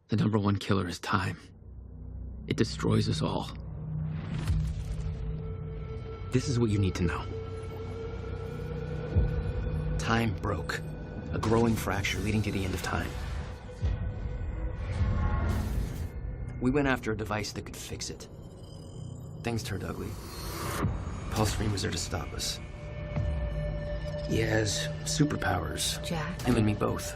The number one killer is time. It destroys us all. This is what you need to know. Time broke. A growing fracture leading to the end of time. We went after a device that could fix it. Things turned ugly. Paul Serene was there to stop us. He has superpowers. Jack? Him and me both.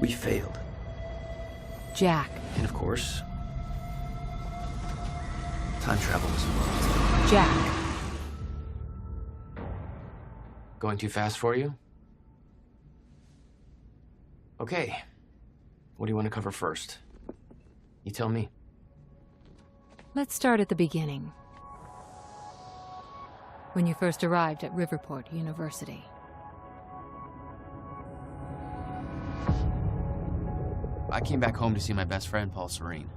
We failed. Jack. And of course, time travel was involved. Jack. Going too fast for you? Okay. What do you want to cover first? You tell me. Let's start at the beginning. When you first arrived at Riverport University. I came back home to see my best friend, Paul Serene.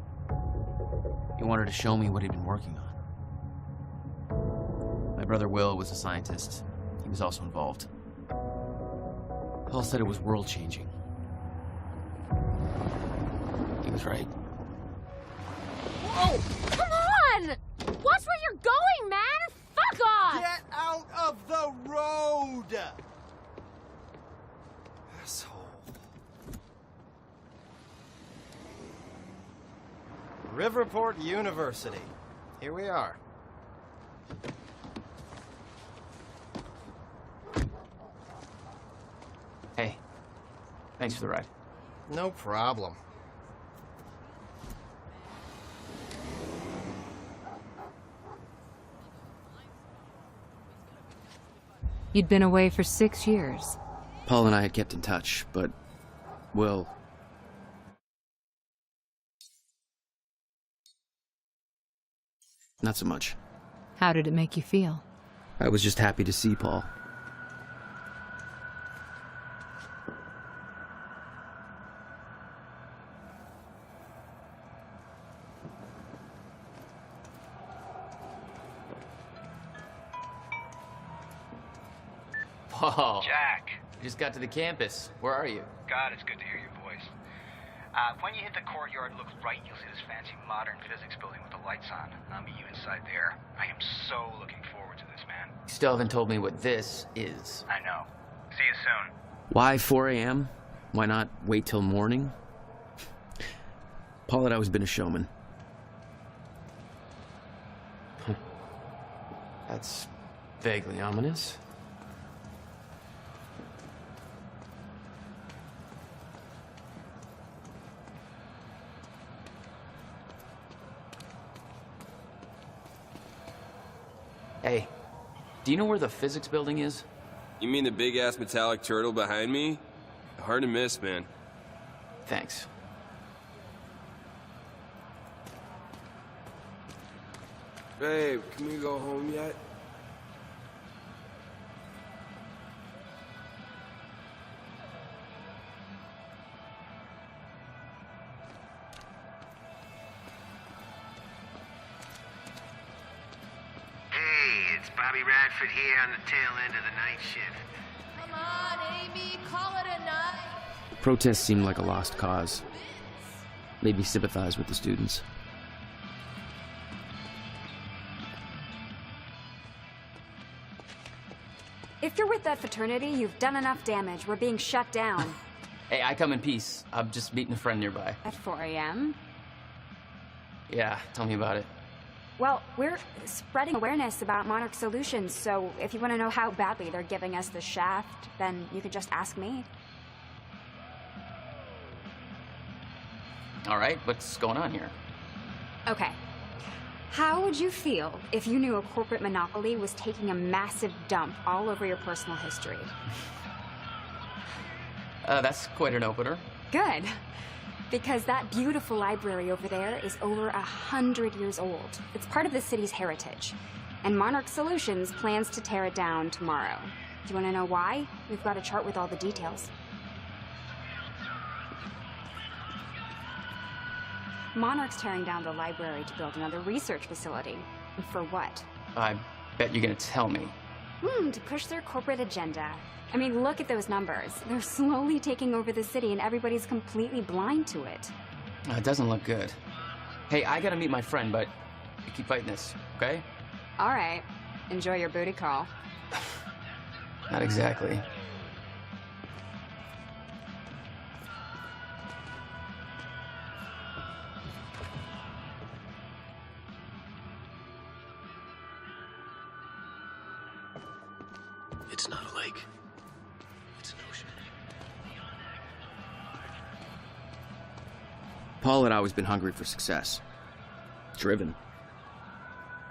He wanted to show me what he'd been working on. My brother Will was a scientist. He was also involved. Paul said it was world-changing. He was right. Whoa! Come on! Watch where you're going, man! Fuck off! Get out of the road! Asshole. Riverport University. Here we are. Hey, thanks for the ride. No problem. You'd been away for 6 years. Paul and I had kept in touch, but Will... not so much. How did it make you feel? I was just happy to see Paul. Paul. Jack. Just got to the campus. Where are you? God, it's good to hear your voice. When you hit the courtyard, look right, you'll see this fancy modern physics building with the lights on. I'll meet you inside there. I am so looking forward to this, man. You still haven't told me what this is. I know. See you soon. Why 4 a.m.? Why not wait till morning? Paul had always been a showman. That's vaguely ominous. Hey, do you know where the physics building is? You mean the big-ass metallic turtle behind me? Hard to miss, man. Thanks. Babe, can we go home yet? Bobby Radford here on the tail end of the night shift. Come on, Amy, call it a night. The protests seemed like a lost cause. Made me sympathize with the students. If you're with that fraternity, you've done enough damage. We're being shut down. Hey, I come in peace. I'm just meeting a friend nearby. At 4 a.m.? Yeah, tell me about it. Well, we're spreading awareness about Monarch Solutions, so if you want to know how badly they're giving us the shaft, then you could just ask me. All right, what's going on here? Okay. How would you feel if you knew a corporate monopoly was taking a massive dump all over your personal history? That's quite an opener. Good. Because that beautiful library over there is over 100 years old. It's part of the city's heritage. And Monarch Solutions plans to tear it down tomorrow. Do you want to know why? We've got a chart with all the details. Monarch's tearing down the library to build another research facility. And for what? I bet you're gonna tell me. To push their corporate agenda. I mean, look at those numbers. They're slowly taking over the city and everybody's completely blind to it. It doesn't look good. Hey, I gotta meet my friend, but you keep fighting this, okay? All right. Enjoy your booty call. Not exactly. It's not a lake. It's an ocean. Paul had always been hungry for success. Driven.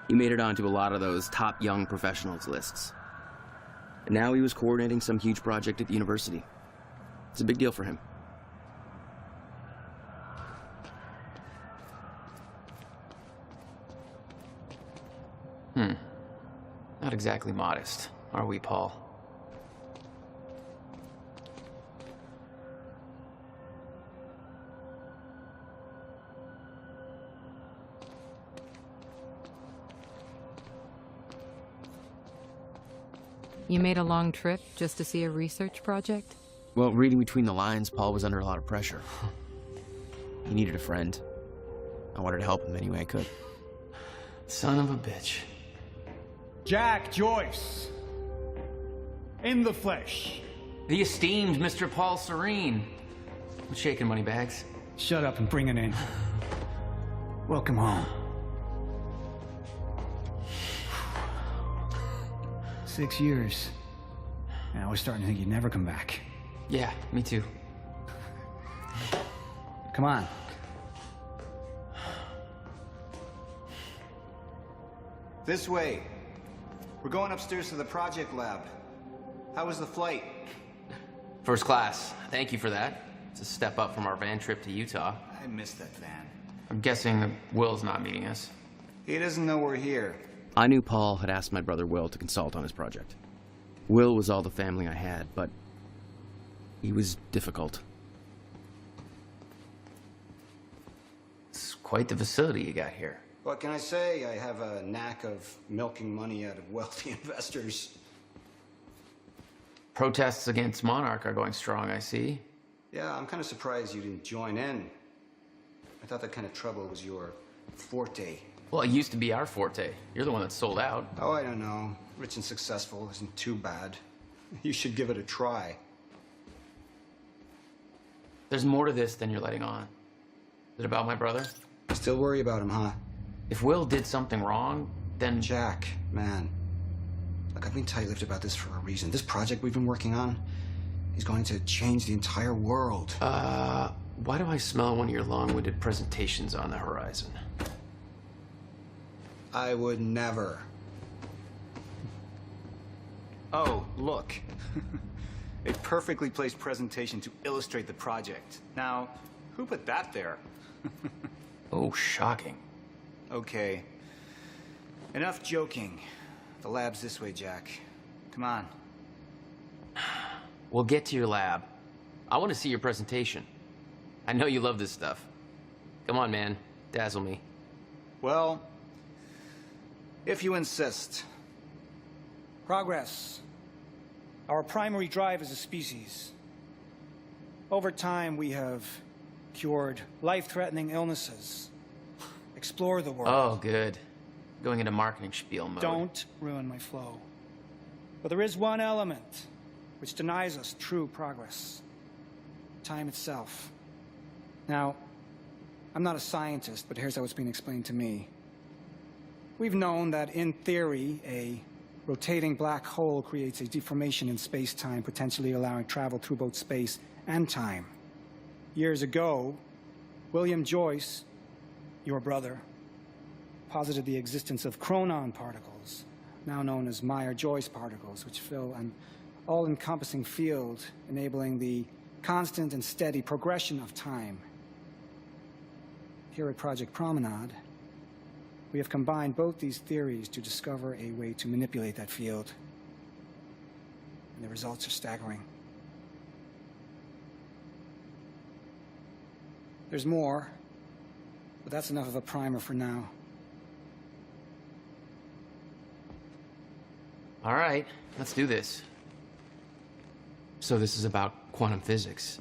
He made it onto a lot of those top young professionals lists. And now he was coordinating some huge project at the university. It's a big deal for him. Not exactly modest, are we, Paul? You made a long trip just to see a research project? Well, reading between the lines, Paul was under a lot of pressure. He needed a friend. I wanted to help him any way I could. Son of a bitch. Jack Joyce. In the flesh. The esteemed Mr. Paul Serene. What's shaking, Moneybags? Shut up and bring it in. Welcome home. 6 years. And I was starting to think you'd never come back. Yeah, me too. Come on. This way. We're going upstairs to the project lab. How was the flight? First class. Thank you for that. It's a step up from our van trip to Utah. I missed that van. I'm guessing that Will's not meeting us. He doesn't know we're here. I knew Paul had asked my brother Will to consult on his project. Will was all the family I had, but he was difficult. It's quite the facility you got here. What can I say? I have a knack of milking money out of wealthy investors. Protests against Monarch are going strong, I see. Yeah, I'm kind of surprised you didn't join in. I thought that kind of trouble was your forte. Well, it used to be our forte. You're the one that sold out. Oh, I don't know. Rich and successful isn't too bad. You should give it a try. There's more to this than you're letting on. Is it about my brother? Still worry about him, huh? If Will did something wrong, then... Jack, man. Look, I've been tight-lipped about this for a reason. This project we've been working on is going to change the entire world. Why do I smell one of your long-winded presentations on the horizon? I would never. Oh, look. A perfectly placed presentation to illustrate the project. Now, who put that there? Oh, shocking. Okay. Enough joking. The lab's this way, Jack. Come on. We'll get to your lab. I want to see your presentation. I know you love this stuff. Come on, man. Dazzle me. Well, if you insist. Progress. Our primary drive as a species. Over time, we have cured life-threatening illnesses. Explore the world. Oh, good. Going into marketing spiel mode. Don't ruin my flow. But there is one element which denies us true progress. Time itself. Now, I'm not a scientist, but here's how it's been explained to me. We've known that, in theory, a rotating black hole creates a deformation in space-time, potentially allowing travel through both space and time. Years ago, William Joyce, your brother, posited the existence of chronon particles, now known as Meyer-Joyce particles, which fill an all-encompassing field, enabling the constant and steady progression of time. Here at Project Promenade, we have combined both these theories to discover a way to manipulate that field. And the results are staggering. There's more, but that's enough of a primer for now. All right, let's do this. So this is about quantum physics.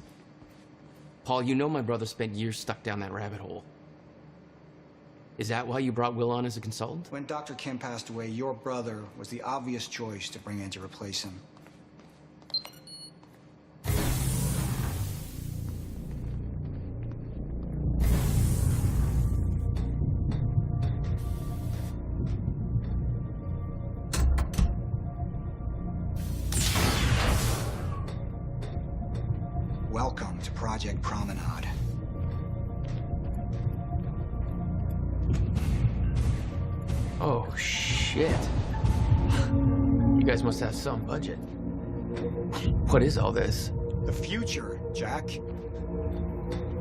Paul, you know my brother spent years stuck down that rabbit hole. Is that why you brought Will on as a consultant? When Dr. Kim passed away, your brother was the obvious choice to bring in to replace him. Welcome to Project Promenade. Oh, shit. You guys must have some budget. What is all this? The future, Jack.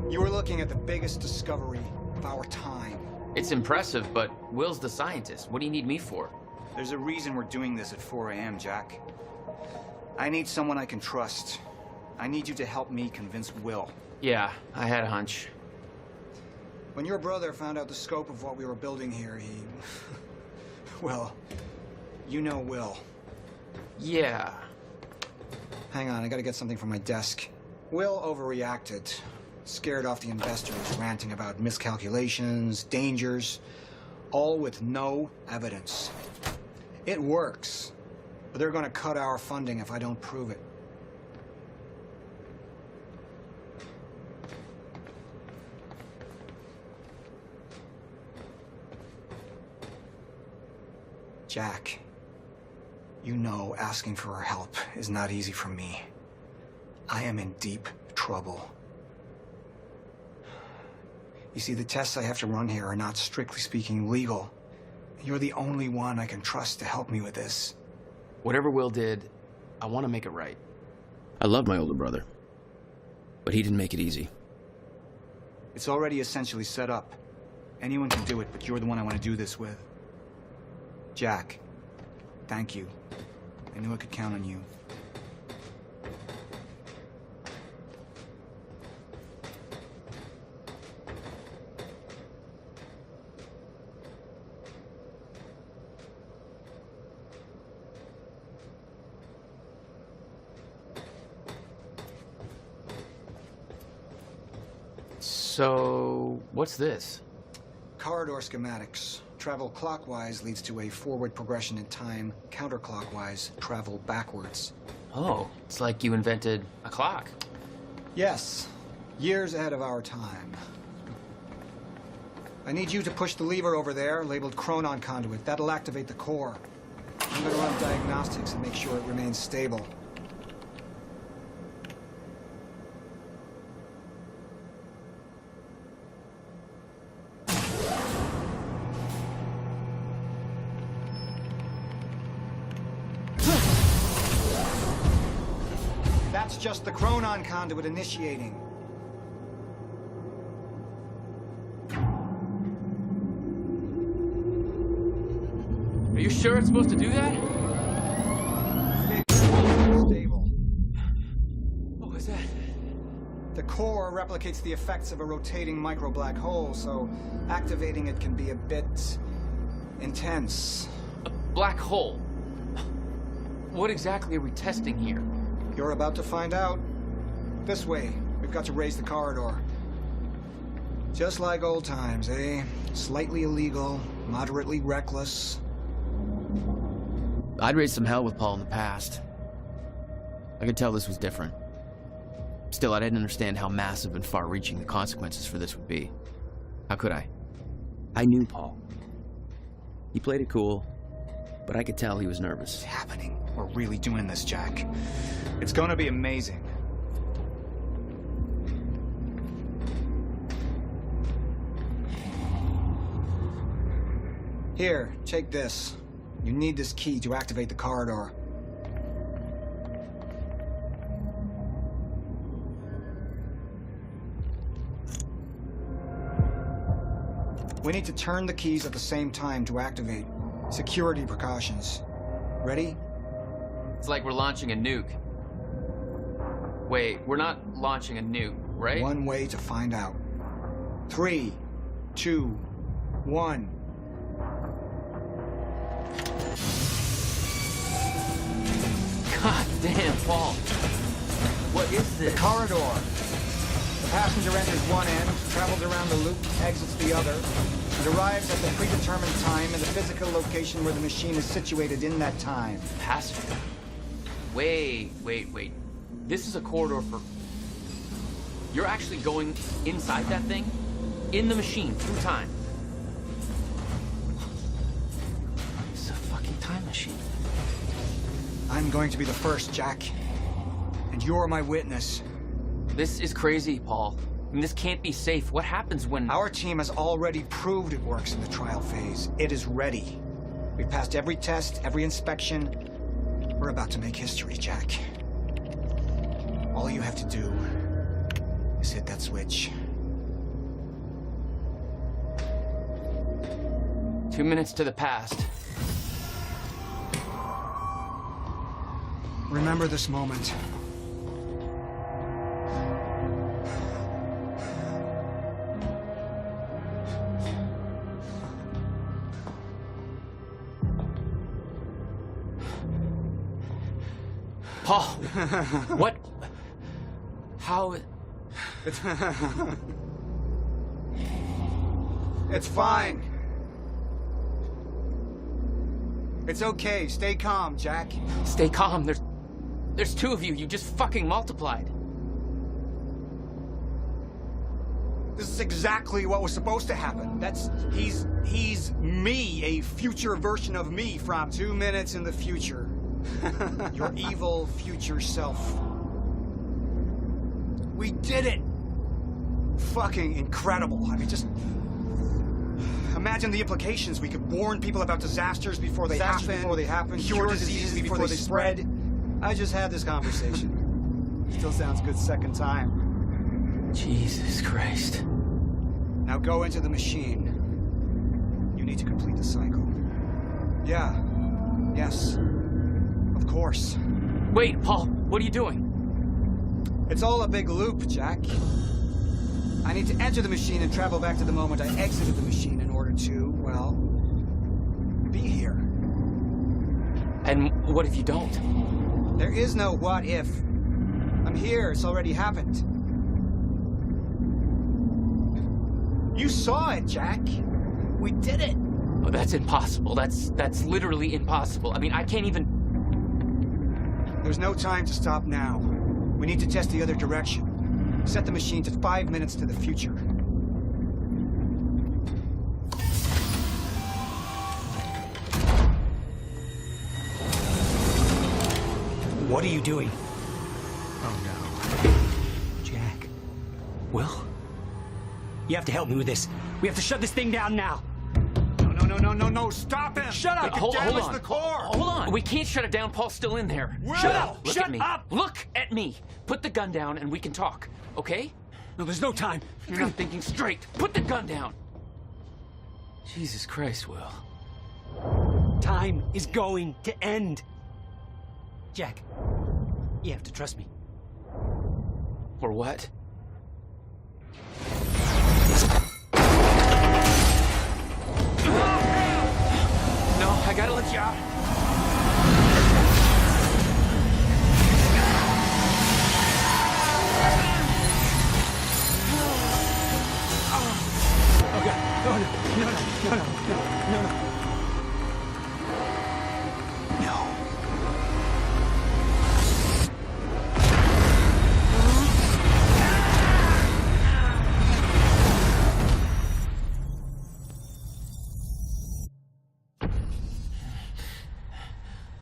You are looking at the biggest discovery of our time. It's impressive, but Will's the scientist. What do you need me for? There's a reason we're doing this at 4 a.m., Jack. I need someone I can trust. I need you to help me convince Will. Yeah, I had a hunch. When your brother found out the scope of what we were building here, he... well, you know Will. Yeah. Hang on, I gotta get something from my desk. Will overreacted. Scared off the investors, ranting about miscalculations, dangers, all with no evidence. It works, but they're gonna cut our funding if I don't prove it. Jack, you know asking for her help is not easy for me. I am in deep trouble. You see, the tests I have to run here are not strictly speaking legal. You're the only one I can trust to help me with this. Whatever Will did, I want to make it right. I love my older brother, but he didn't make it easy. It's already essentially set up. Anyone can do it, but you're the one I want to do this with. Jack, thank you. I knew I could count on you. So, what's this? Corridor schematics. Travel clockwise leads to a forward progression in time. Counterclockwise, travel backwards. Oh, it's like you invented a clock. Yes, years ahead of our time. I need you to push the lever over there, labeled Chronon Conduit. That'll activate the core. I'm gonna run diagnostics and make sure it remains stable. That's just the Chronon Conduit initiating. Are you sure it's supposed to do that? Stable. What was that? The core replicates the effects of a rotating micro-black hole, so activating it can be a bit intense. A black hole? What exactly are we testing here? You're about to find out. This way. We've got to raise the corridor. Just like old times, eh? Slightly illegal, moderately reckless. I'd raised some hell with Paul in the past. I could tell this was different. Still, I didn't understand how massive and far-reaching the consequences for this would be. How could I? I knew Paul. He played it cool, but I could tell he was nervous. It's happening. We're really doing this, Jack. It's gonna be amazing. Here, take this. You need this key to activate the corridor. We need to turn the keys at the same time to activate. Security precautions. Ready? It's like we're launching a nuke. Wait, we're not launching a nuke, right? One way to find out. 3, 2, 1. God damn, Paul. What is this? The corridor. The passenger enters one end, travels around the loop, exits the other, and arrives at the predetermined time and the physical location where the machine is situated in that time. Passenger. Wait. This is a corridor for... You're actually going inside that thing? In the machine, through time. It's a fucking time machine. I'm going to be the first, Jack. And you're my witness. This is crazy, Paul. I mean, this can't be safe. What happens when... Our team has already proved it works in the trial phase. It is ready. We've passed every test, every inspection. We're about to make history, Jack. All you have to do is hit that switch. 2 minutes to the past. Remember this moment. Paul! What? How... It's fine. It's okay. Stay calm, Jack. Stay calm. There's two of you. You just fucking multiplied. This is exactly what was supposed to happen. He's me, a future version of me from 2 minutes in the future. Your evil future self. We did it! Fucking incredible. I mean, just... Imagine the implications. We could warn people about disasters before they happen. Cure diseases before they spread. I just had this conversation. Still sounds good second time. Jesus Christ. Now go into the machine. You need to complete the cycle. Yeah. Yes. Of course. Wait, Paul, what are you doing? It's all a big loop, Jack. I need to enter the machine and travel back to the moment I exited the machine in order to, well, be here. And what if you don't? There is no what if. I'm here. It's already happened. You saw it, Jack. We did it. Oh, that's impossible. That's literally impossible. I mean, I can't even... There's no time to stop now. We need to test the other direction. Set the machine to 5 minutes to the future. What are you doing? Oh, no. Jack. Will? You have to help me with this. We have to shut this thing down now. No, stop him! Shut up! Hold on. The core! Hold on. We can't shut it down. Paul's still in there. Shut up! Look Shut at me. up! Look at me. Put the gun down and we can talk, okay? No, there's no time. You're not thinking straight. Put the gun down. Jesus Christ, Will. Time is going to end. Jack, you have to trust me. Or what? No, I gotta let you out.